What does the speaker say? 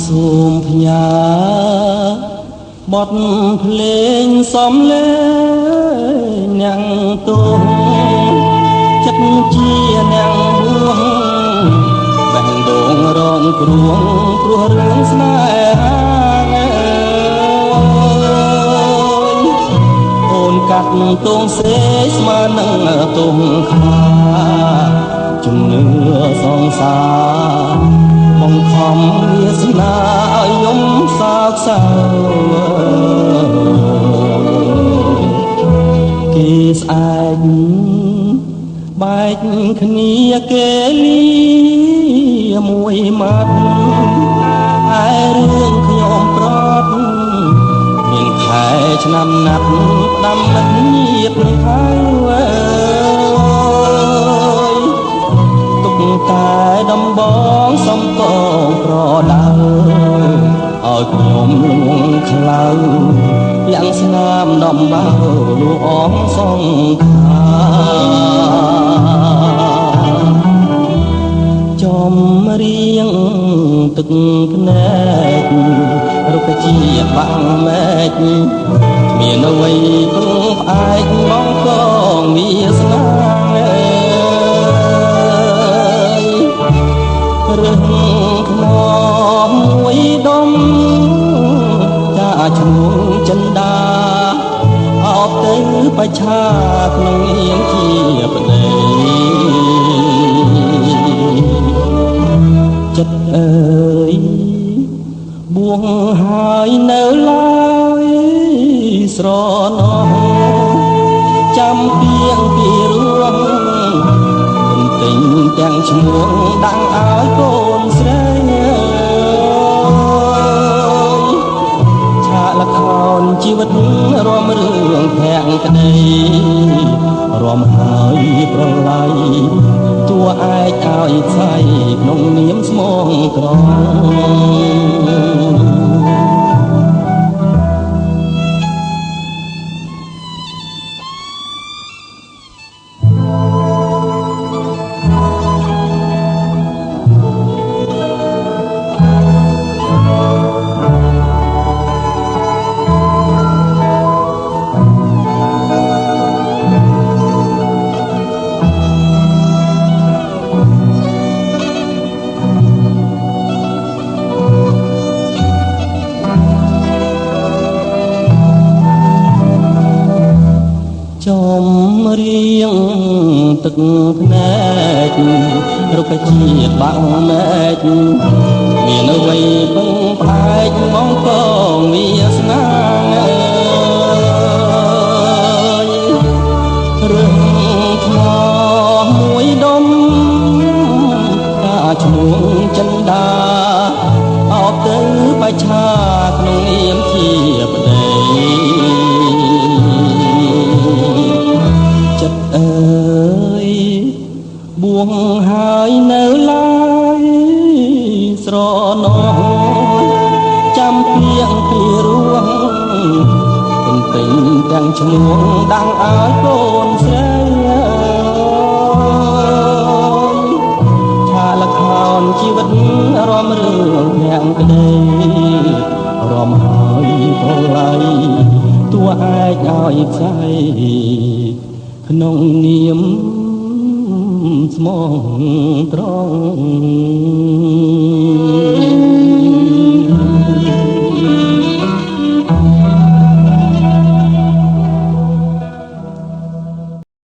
សូមផ្ញើបទភ្លេងសំលេងអ្នកទងចិត្តជាអ្នកហួងបេះដូងរងគ្រោះព្រោះរឿងស្នេហាអូនកាត់ទងសេស្មើនឹងទងខ្លាជំនឿសងសារបង្ខំវាសនាឲ្យខ្ញុំសោកសៅគេស្អែកបែកគ្នាគេលីមួយម៉ាត់ហើយរឿងខ្ញុំប្រត់មានខែឆ្នាំណាត់ផ្ដាំមិត្តញាតហើយទុកតែដំបងសំកងប្រដៅឲ្យខ្ញុំលងខ្លៅយ៉ាងស្នាមដំបៅលូអងសងខាចំរៀងទឹកភ្នែករុក្ខជាតិបាំងមែកគ្មានអ្វីពឹងផ្អែកមកកងវាសនារឿងខ្មោចមួយដុំចាឈ្មោះចិន្តាអោបទៅបច្ឆាក្នុងនាមជាប្តីចិត្តអើយបួងហើយនៅឡើយស្រណោះចាំពីងពីរួមទិញទាំងឈ្មោះដាំងឲ្យកូនស្រីឆាកល្ខោនជីវិតរំរឿងភក្តីរំហើយប្រឡ័យតួឯកឲ្យផ្សាយក្នុងនាមស្មងត្រង់ចំរៀងទឹកភ្នែករុក្ខជាតិបាក់មែកមានអ្វីពឹងផ្អែកមកកងវាសនារឿងថ្មមួយដុំតាឈ្មោះចិន្តាអោបទៅបច្ឆាក្នុងនាមជាប្តីចិត្តអើយបួងហើយនៅឡើយស្រណោះចាំពីងពីរួមទន្ទិញទាំងឈ្មោះដាំងឲ្យកូនស្រីឆាកល្ខោនជីវិតរំរឿងភក្តីរំហើយប្រឡ័យតួឯកឲ្យផ្សាយក្នុងនាមស្មងត្រង់